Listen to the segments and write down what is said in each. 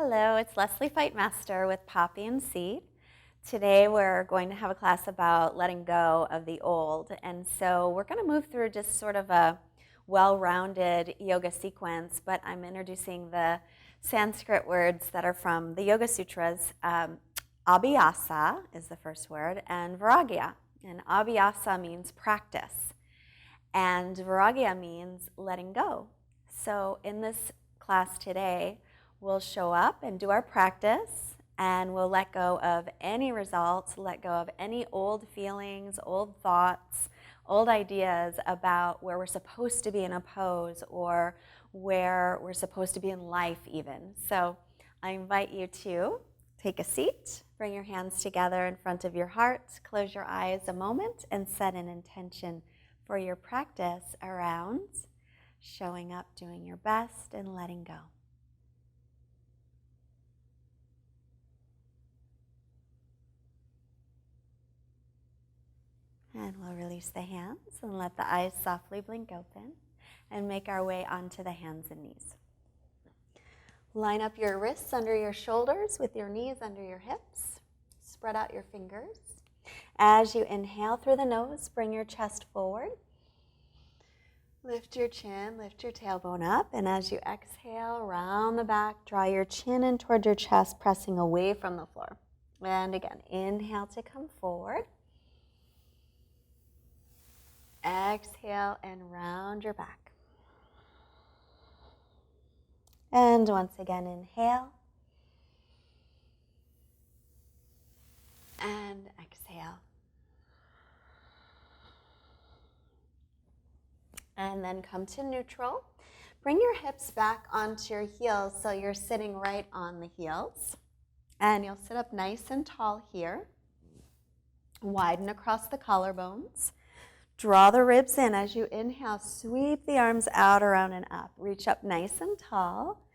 Hello, it's Leslie Fightmaster with Poppy and Seed. Today we're going to have a class about letting go of the old. And so we're going to move through just sort of a well-rounded yoga sequence, but I'm introducing the Sanskrit words that are from the Yoga Sutras. Abhyasa is the first word, and Vairagya. And Abhyasa means practice, and Vairagya means letting go. So in this class today, we'll show up and do our practice, and we'll let go of any results, let go of any old feelings, old thoughts, old ideas about where we're supposed to be in a pose or where we're supposed to be in life even. So I invite you to take a seat, bring your hands together in front of your heart, close your eyes a moment, and set an intention for your practice around showing up, doing your best, and letting go. And we'll release the hands and let the eyes softly blink open and make our way onto the hands and knees. Line up your wrists under your shoulders with your knees under your hips. Spread out your fingers. As you inhale through the nose, bring your chest forward. Lift your chin, lift your tailbone up. And as you exhale, round the back, draw your chin in toward your chest, pressing away from the floor. And again, inhale to come forward. Exhale and round your back. And once again, inhale. And exhale. And then come to neutral. Bring your hips back onto your heels so you're sitting right on the heels. And you'll sit up nice and tall here. Widen across the collarbones. Draw the ribs in as you inhale. Sweep the arms out, around, and up. Reach up nice and tall.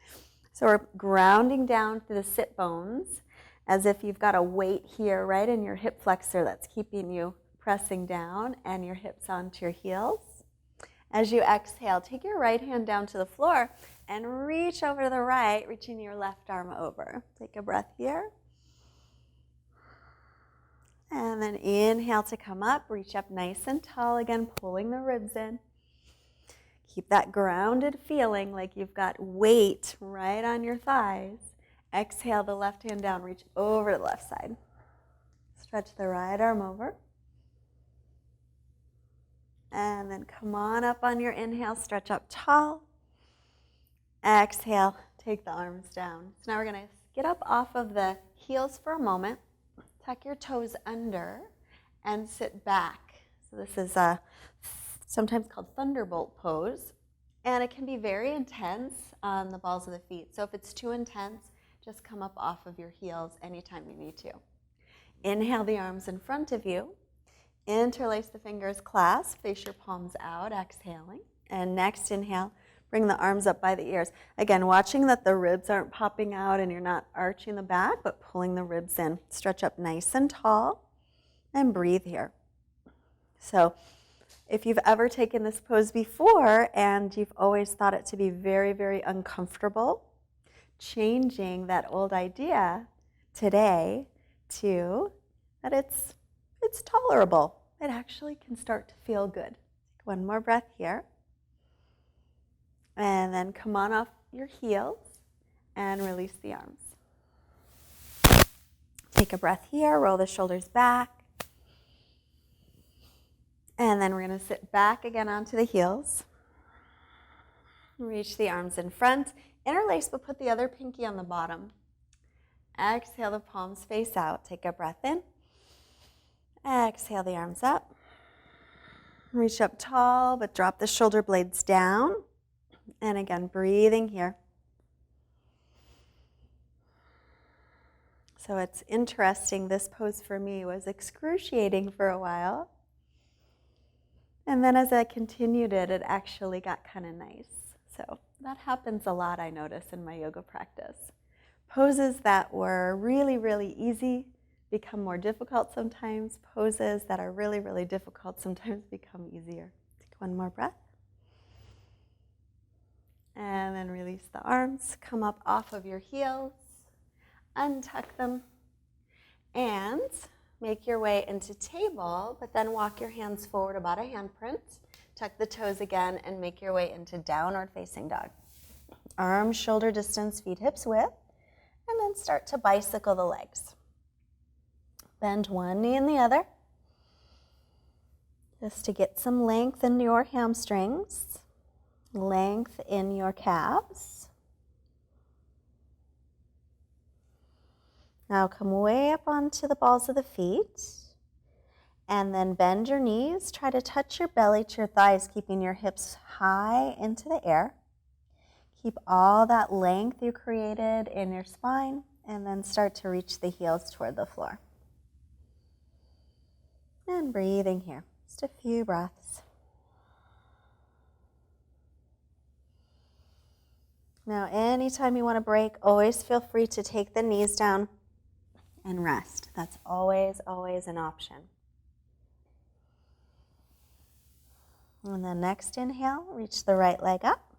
So we're grounding down through the sit bones as if you've got a weight here right in your hip flexor that's keeping you pressing down and your hips onto your heels. As you exhale, take your right hand down to the floor and reach over to the right, reaching your left arm over. Take a breath here. And then inhale to come up, reach up nice and tall, again pulling the ribs in. Keep that grounded feeling like you've got weight right on your thighs. Exhale the left hand down, reach over to the left side. Stretch the right arm over. And then come on up on your inhale, stretch up tall. Exhale, take the arms down. So now we're going to get up off of the heels for a moment. Tuck your toes under and sit back. So this is sometimes called Thunderbolt Pose. And it can be very intense on the balls of the feet. So if it's too intense, just come up off of your heels anytime you need to. Inhale the arms in front of you. Interlace the fingers, clasp, face your palms out, exhaling. And next inhale, bring the arms up by the ears. Again, watching that the ribs aren't popping out and you're not arching the back, but pulling the ribs in. Stretch up nice and tall and breathe here. So if you've ever taken this pose before and you've always thought it to be very, very uncomfortable, changing that old idea today to that it's tolerable. It actually can start to feel good. Take one more breath here. And then come on off your heels and release the arms. Take a breath here, roll the shoulders back. And then we're going to sit back again onto the heels. Reach the arms in front. Interlace, but put the other pinky on the bottom. Exhale, the palms face out. Take a breath in. Exhale the arms up. Reach up tall, but drop the shoulder blades down. And again, breathing here. So it's interesting, this pose for me was excruciating for a while. And then as I continued it, it actually got kind of nice. So that happens a lot, I notice, in my yoga practice. Poses that were really, really easy become more difficult sometimes. Poses that are really, really difficult sometimes become easier. Take one more breath. And then release the arms. Come up off of your heels. untuck them, and make your way into table, but then walk your hands forward about a handprint. Tuck the toes again and make your way into downward facing dog. Arms shoulder distance, feet hips width, and then start to bicycle the legs. Bend one knee and the other, just to get some length in your hamstrings, length in your calves. Now come way up onto the balls of the feet, and then bend your knees. Try to touch your belly to your thighs, keeping your hips high into the air. Keep all that length you created in your spine, and then start to reach the heels toward the floor. And breathing here, just a few breaths. Now, anytime you want to break, always feel free to take the knees down and rest. That's always, always an option. And then next inhale, reach the right leg up.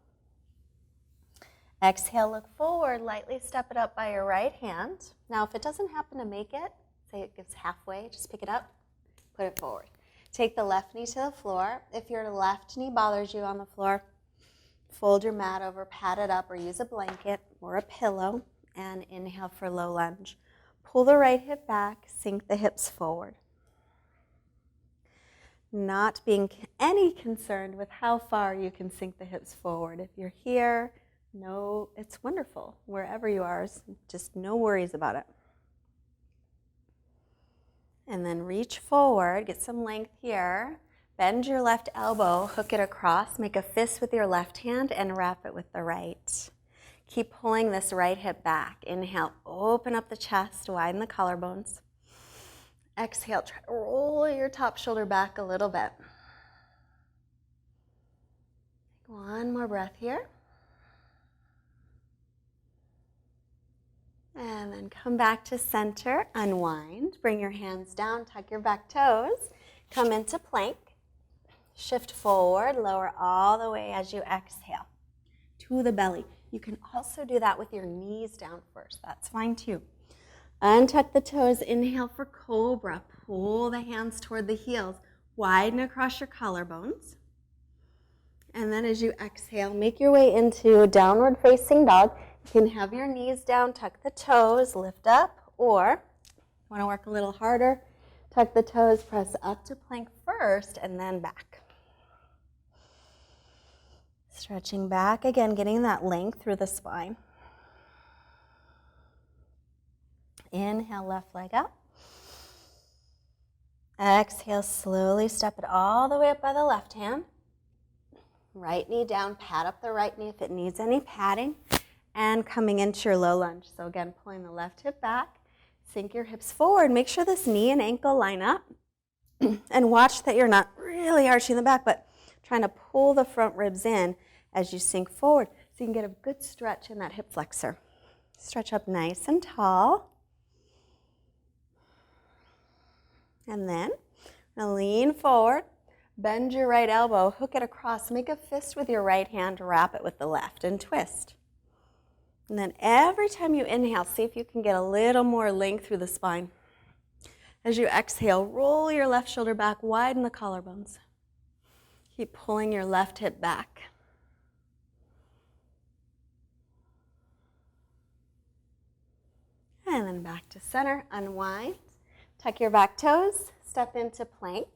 Exhale, look forward, lightly step it up by your right hand. Now, if it doesn't happen to make it, say it gives halfway, just pick it up, put it forward. Take the left knee to the floor. If your left knee bothers you on the floor, fold your mat over, pat it up, or use a blanket or a pillow, and inhale for low lunge. Pull the right hip back, sink the hips forward. Not being any concerned with how far you can sink the hips forward. If you're here, no, it's wonderful. Wherever you are, just no worries about it. And then reach forward, get some length here. Bend your left elbow, hook it across, make a fist with your left hand, and wrap it with the right. Keep pulling this right hip back. Inhale, open up the chest, widen the collarbones. Exhale, try to roll your top shoulder back a little bit. One more breath here. And then come back to center, unwind. Bring your hands down, tuck your back toes. Come into plank. Shift forward, lower all the way as you exhale to the belly. You can also do that with your knees down first. That's fine too. Untuck the toes, inhale for cobra. Pull the hands toward the heels. Widen across your collarbones. And then as you exhale, make your way into downward facing dog. You can have your knees down, tuck the toes, lift up, or want to work a little harder, tuck the toes, press up to plank first, and then back. Stretching back, again, getting that length through the spine. Inhale, left leg up. Exhale, slowly step it all the way up by the left hand. Right knee down, pat up the right knee if it needs any padding. And coming into your low lunge. So again, pulling the left hip back, sink your hips forward. Make sure this knee and ankle line up. And watch that you're not really arching the back, but trying to pull the front ribs in as you sink forward so you can get a good stretch in that hip flexor. Stretch up nice and tall. And then lean forward, bend your right elbow, hook it across, make a fist with your right hand, wrap it with the left, and twist. And then every time you inhale, see if you can get a little more length through the spine. As you exhale, roll your left shoulder back, widen the collarbones. Keep pulling your left hip back. And then back to center, unwind. Tuck your back toes, step into plank.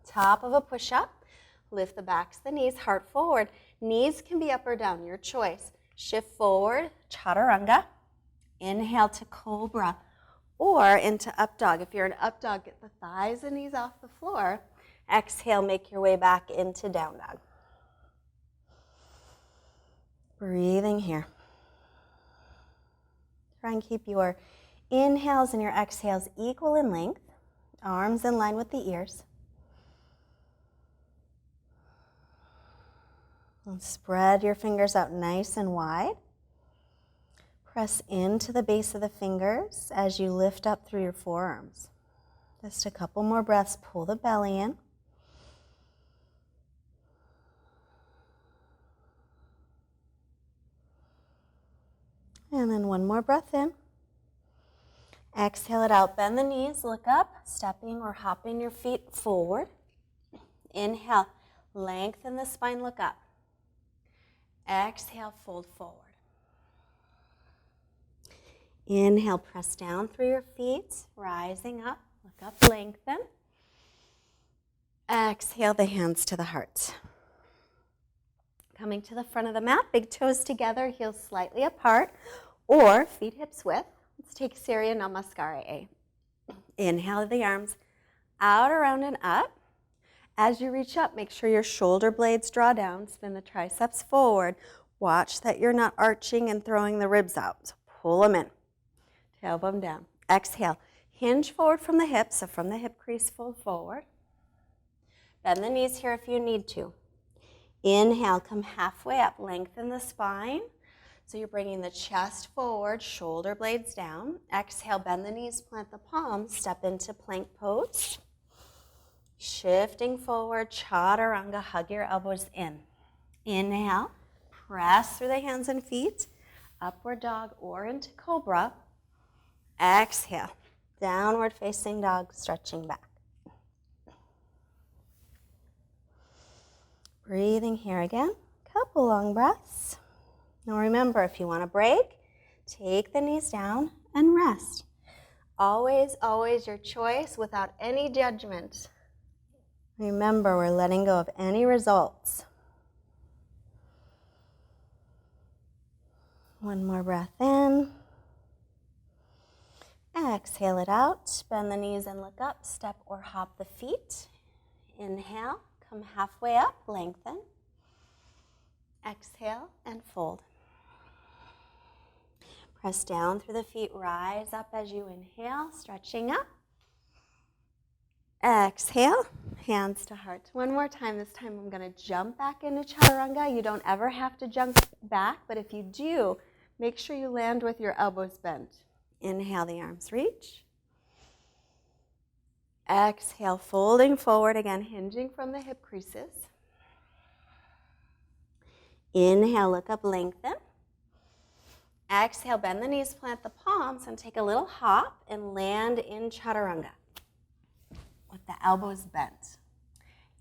Top of a push-up. Lift the backs of the knees, heart forward. Knees can be up or down, your choice. Shift forward, chaturanga. Inhale to cobra or into up dog. If you're in up dog, get the thighs and knees off the floor. Exhale, make your way back into down dog. Breathing here. Try and keep your inhales and your exhales equal in length. Arms in line with the ears. And spread your fingers out nice and wide. Press into the base of the fingers as you lift up through your forearms. Just a couple more breaths. Pull the belly in. And then one more breath in. Exhale it out. Bend the knees, look up, stepping or hopping your feet forward. Inhale, lengthen the spine, look up. Exhale, fold forward. Inhale, press down through your feet, rising up, look up, lengthen. Exhale the hands to the heart. Coming to the front of the mat, big toes together, heels slightly apart, or feet hips width. Let's take Surya Namaskara A. Inhale the arms out, around, and up. As you reach up, make sure your shoulder blades draw down, spin the triceps forward. Watch that you're not arching and throwing the ribs out. So pull them in, tailbone down. Exhale, hinge forward from the hips, so from the hip crease, fold forward. Bend the knees here if you need to. Inhale, come halfway up, lengthen the spine. So you're bringing the chest forward, shoulder blades down. Exhale, bend the knees, plant the palms, step into plank pose. Shifting forward, chaturanga, hug your elbows in. Inhale, press through the hands and feet, upward dog or into cobra. Exhale, downward facing dog, stretching back. Breathing here again, couple long breaths. Now remember, if you want to break, take the knees down and rest. Always, always your choice without any judgment. Remember, we're letting go of any results. One more breath in. Exhale it out. Bend the knees and look up. Step or hop the feet. Inhale. Come halfway up, lengthen. Exhale and fold. Press down through the feet, rise up as you inhale, stretching up. Exhale, hands to heart. One more time. This time I'm going to jump back into chaturanga. You don't ever have to jump back, but if you do, make sure you land with your elbows bent. Inhale, the arms reach. Exhale, folding forward again, hinging from the hip creases. Inhale, look up, lengthen. Exhale, bend the knees, plant the palms, and take a little hop and land in chaturanga with the elbows bent.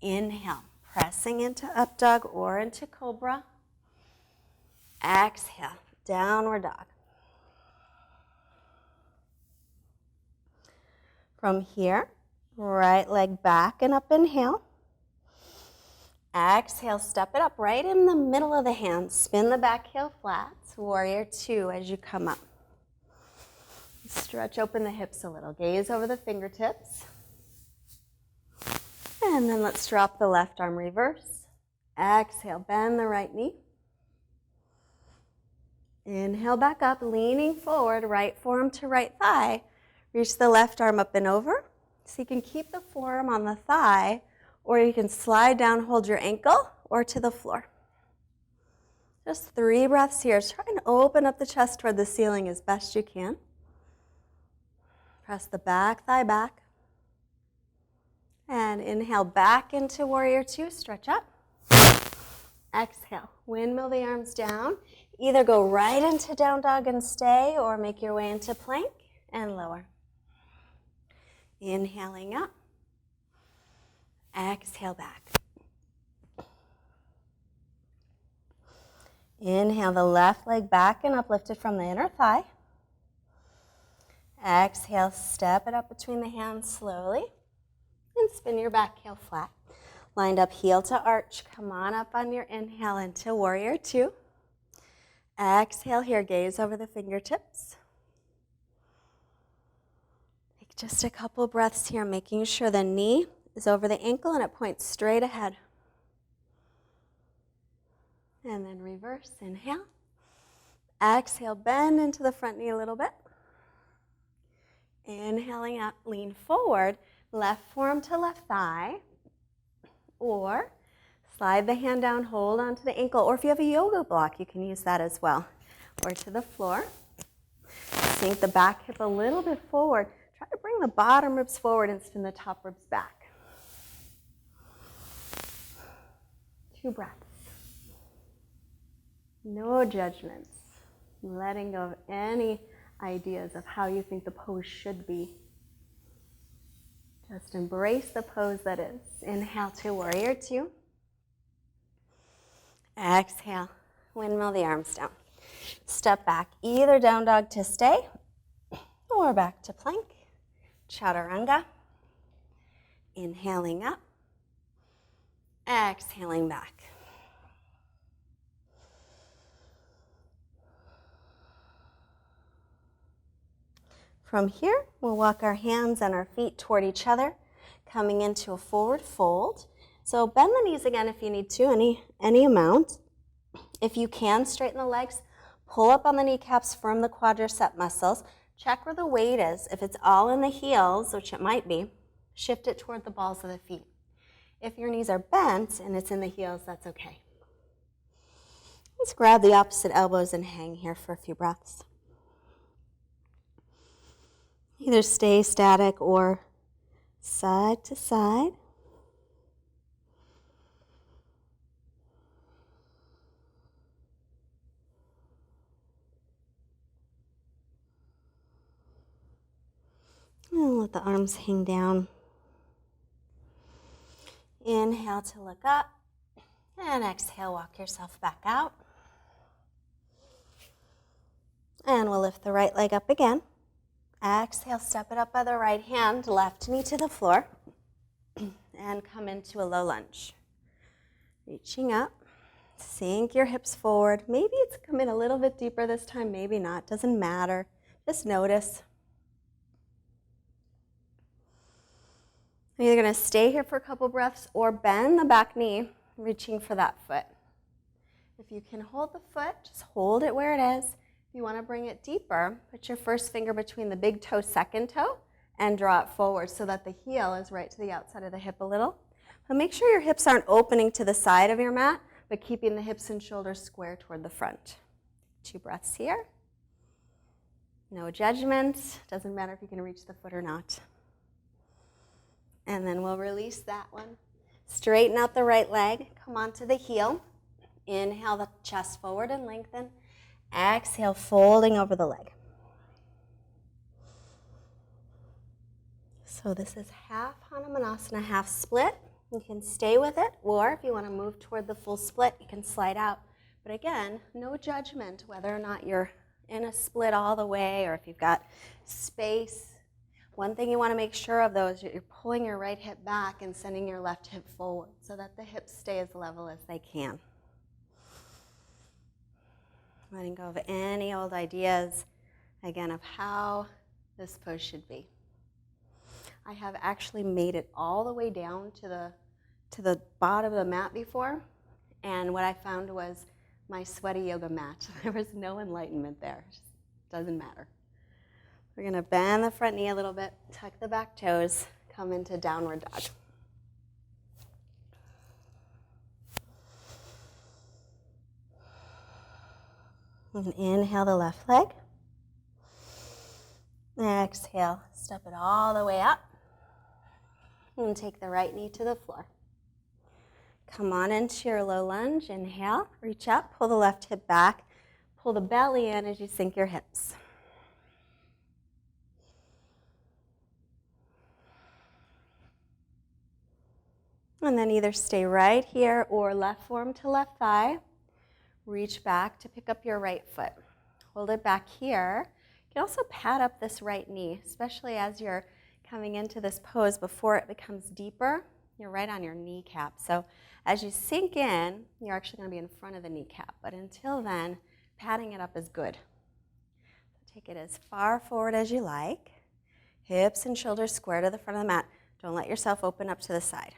Inhale, pressing into up dog or into cobra. Exhale, downward dog. From here, right leg back and up, inhale. Exhale, step it up right in the middle of the hands. Spin the back heel flat, warrior two as you come up. Stretch open the hips a little. Gaze over the fingertips. And then let's drop the left arm, reverse. Exhale, bend the right knee. Inhale back up, leaning forward, right forearm to right thigh. Reach the left arm up and over. So you can keep the forearm on the thigh, or you can slide down, hold your ankle, or to the floor. Just 3 breaths here. Try and open up the chest toward the ceiling as best you can. Press the back thigh back. And inhale back into warrior two, stretch up. Exhale, windmill the arms down. Either go right into down dog and stay, or make your way into plank and lower. Inhaling up. Exhale back. Inhale the left leg back and uplifted from the inner thigh. Exhale, step it up between the hands slowly. And spin your back heel flat. Lined up heel to arch. Come on up on your inhale into warrior two. Exhale here, gaze over the fingertips. Take just a couple breaths here, making sure the knee is over the ankle and it points straight ahead. And then reverse, inhale. Exhale, bend into the front knee a little bit. Inhaling up, lean forward, left forearm to left thigh. Or slide the hand down, hold onto the ankle. Or if you have a yoga block, you can use that as well. Or to the floor. Sink the back hip a little bit forward. Try to bring the bottom ribs forward and spin the top ribs back. 2 breaths. No judgments. letting go of any ideas of how you think the pose should be. Just embrace the pose that is. Inhale to warrior two. Exhale, windmill the arms down. Step back, either down dog to stay or back to plank. Chaturanga. Inhaling up. Exhaling back. From here, we'll walk our hands and our feet toward each other, coming into a forward fold. So bend the knees again if you need to, any amount. If you can, straighten the legs, pull up on the kneecaps, firm the quadricep muscles. Check where the weight is. If it's all in the heels, which it might be, shift it toward the balls of the feet. If your knees are bent and it's in the heels, that's okay. Let's grab the opposite elbows and hang here for a few breaths. Either stay static or side to side. And let the arms hang down. Inhale to look up, and exhale, walk yourself back out. And we'll lift the right leg up again. Exhale, step it up by the right hand, left knee to the floor, and come into a low lunge. Reaching up, sink your hips forward. Maybe it's coming a little bit deeper this time, maybe not, doesn't matter. Just notice. You're either going to stay here for a couple breaths or bend the back knee, reaching for that foot. If you can hold the foot, just hold it where it is. If you want to bring it deeper, put your first finger between the big toe, second toe, and draw it forward so that the heel is right to the outside of the hip a little. But make sure your hips aren't opening to the side of your mat, but keeping the hips and shoulders square toward the front. 2 breaths here. No judgment. Doesn't matter if you can reach the foot or not. And then we'll release that one. Straighten out the right leg. Come onto the heel. Inhale the chest forward and lengthen. Exhale, folding over the leg. So this is half Hanumanasana, half split. You can stay with it, or if you want to move toward the full split, you can slide out. But again, no judgment whether or not you're in a split all the way or if you've got space. One thing you want to make sure of, though, is you're pulling your right hip back and sending your left hip forward so that the hips stay as level as they can. Letting go of any old ideas, again, of how this pose should be. I have actually made it all the way down to the bottom of the mat before, and what I found was my sweaty yoga mat. There was no enlightenment there. It just doesn't matter. We're going to bend the front knee a little bit, tuck the back toes, come into downward dog. And inhale the left leg. Exhale, step it all the way up. And take the right knee to the floor. Come on into your low lunge. Inhale, reach up, pull the left hip back. Pull the belly in as you sink your hips. And then either stay right here or left forearm to left thigh. Reach back to pick up your right foot. Hold it back here. You can also pat up this right knee, especially as you're coming into this pose before it becomes deeper. You're right on your kneecap. So as you sink in, you're actually going to be in front of the kneecap. But until then, patting it up is good. So take it as far forward as you like. Hips and shoulders square to the front of the mat. Don't let yourself open up to the side.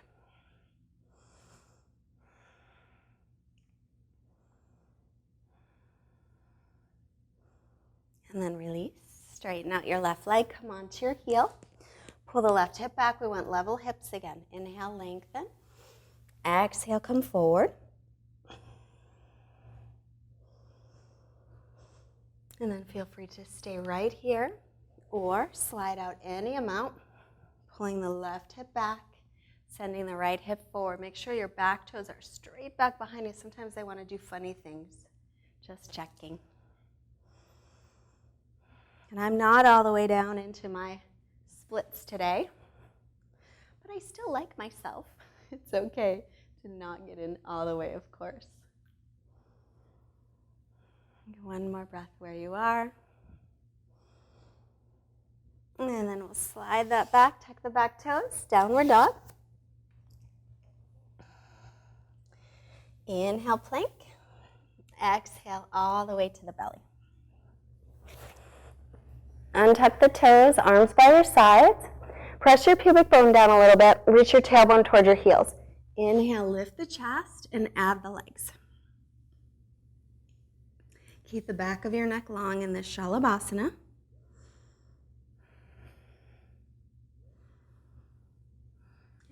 And then release. Straighten out your left leg. Come onto your heel. Pull the left hip back. We want level hips again. Inhale, lengthen. Exhale, come forward. And then feel free to stay right here or slide out any amount. Pulling the left hip back, sending the right hip forward. Make sure your back toes are straight back behind you. Sometimes they want to do funny things. Just checking. And I'm not all the way down into my splits today, but I still like myself. It's okay to not get in all the way, of course. One more breath where you are. And then we'll slide that back, tuck the back toes, downward dog. Inhale, plank. Exhale all the way to the belly. Untuck the toes, arms by your sides. Press your pubic bone down a little bit. Reach your tailbone towards your heels. Inhale, lift the chest and add the legs. Keep the back of your neck long in this Shavasana.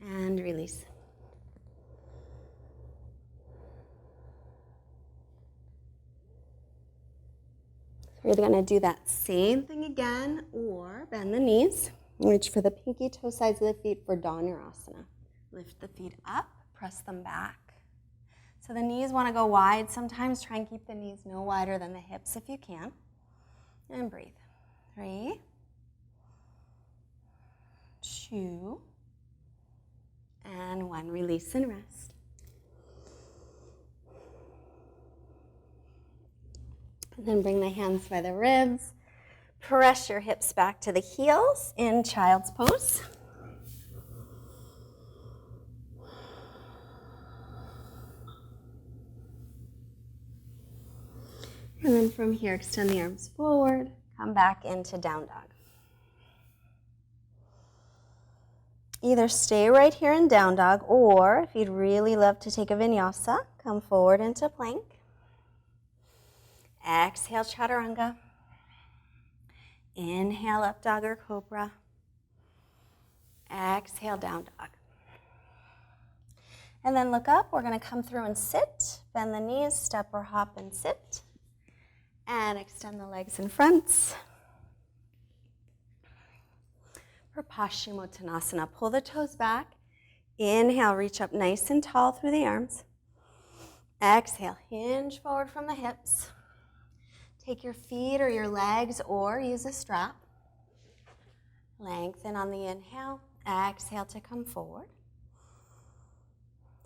And release. We're going to do that same thing again, or bend the knees. Reach for the pinky toe sides of the feet for Dhanurasana. Lift the feet up, press them back. So the knees want to go wide. Sometimes try and keep the knees no wider than the hips if you can. And breathe. 3, 2, and 1. Release and rest. And then bring the hands by the ribs. Press your hips back to the heels in child's pose. And then from here, extend the arms forward. Come back into down dog. Either stay right here in down dog, or if you'd really love to take a vinyasa, come forward into plank. Exhale, chaturanga. Inhale, up dog or cobra. Exhale, down dog. And then look up. We're going to come through and sit. Bend the knees, step or hop and sit. And extend the legs in front. For Paschimottanasana, pull the toes back. Inhale, reach up nice and tall through the arms. Exhale, hinge forward from the hips. Take your feet or your legs or use a strap. Lengthen on the inhale. Exhale to come forward.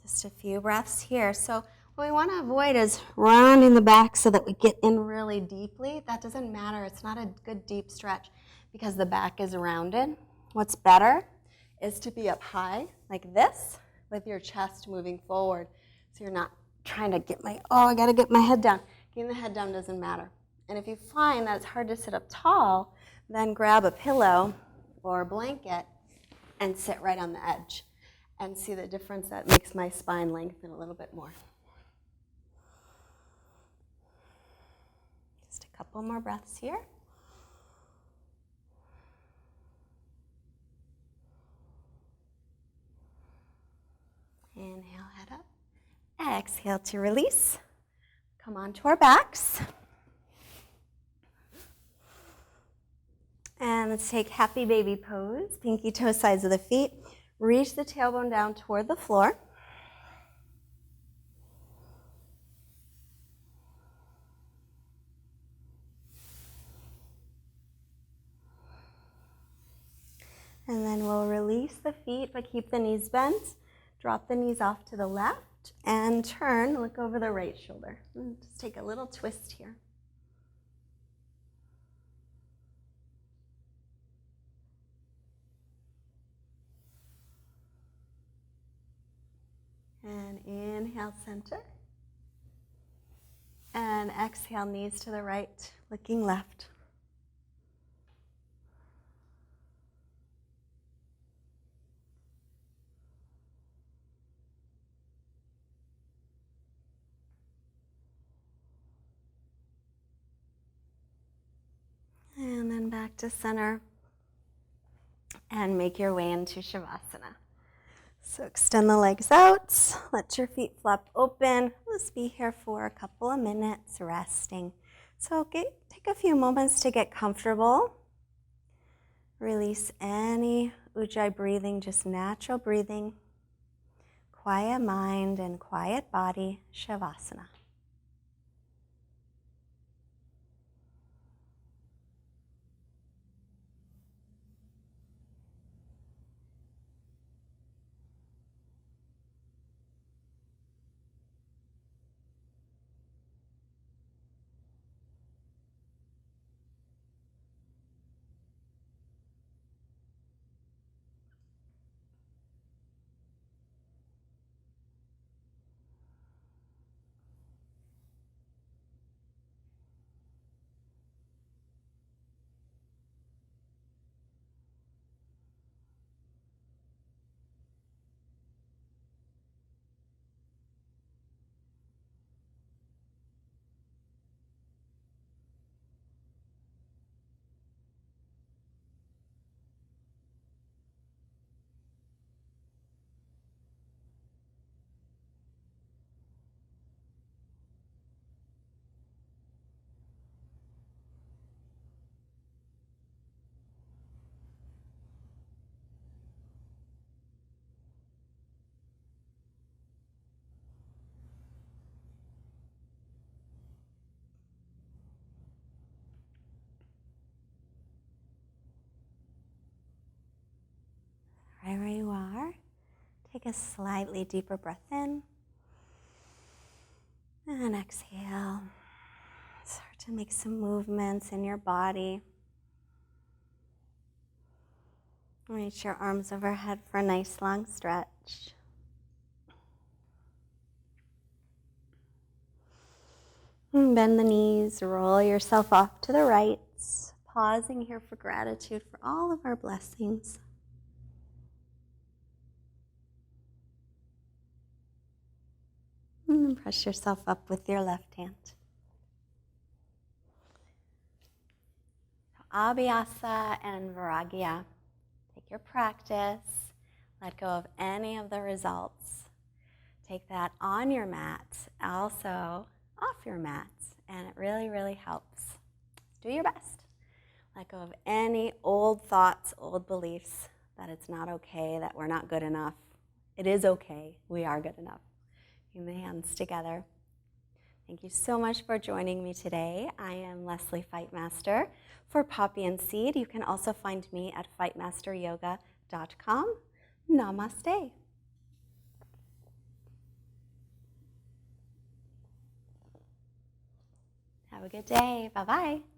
Just a few breaths here. So what we want to avoid is rounding the back so that we get in really deeply. That doesn't matter. It's not a good deep stretch because the back is rounded. What's better is to be up high like this with your chest moving forward. So you're not trying to I got to get my head down. Getting the head down doesn't matter. And if you find that it's hard to sit up tall, then grab a pillow or a blanket and sit right on the edge and see the difference that makes my spine lengthen a little bit more. Just a couple more breaths here. Inhale, head up. Exhale to release. Come on to our backs. And let's take happy baby pose. Pinky toe sides of the feet. Reach the tailbone down toward the floor. And then we'll release the feet, but keep the knees bent. Drop the knees off to the left and turn, look over the right shoulder. Just take a little twist here. And inhale, center. And exhale, knees to the right, looking left. And then back to center. And make your way into Shavasana. So extend the legs out, let your feet flop open. Let's be here for a couple of minutes resting. So take a few moments to get comfortable. Release any ujjayi breathing, just natural breathing. Quiet mind and quiet body, Shavasana. Take a slightly deeper breath in. And exhale. Start to make some movements in your body. Reach your arms overhead for a nice long stretch. And bend the knees, roll yourself off to the right. Pausing here for gratitude for all of our blessings. And then press yourself up with your left hand. Abhyasa and Vairagya. Take your practice. Let go of any of the results. Take that on your mat, also off your mat, and it really, really helps. Do your best. Let go of any old thoughts, old beliefs that it's not okay, that we're not good enough. It is okay. We are good enough. Bring the hands together. Thank you so much for joining me today. I am Leslie Fightmaster for Poppy and Seed. You can also find me at fightmasteryoga.com. Namaste. Have a good day. Bye-bye.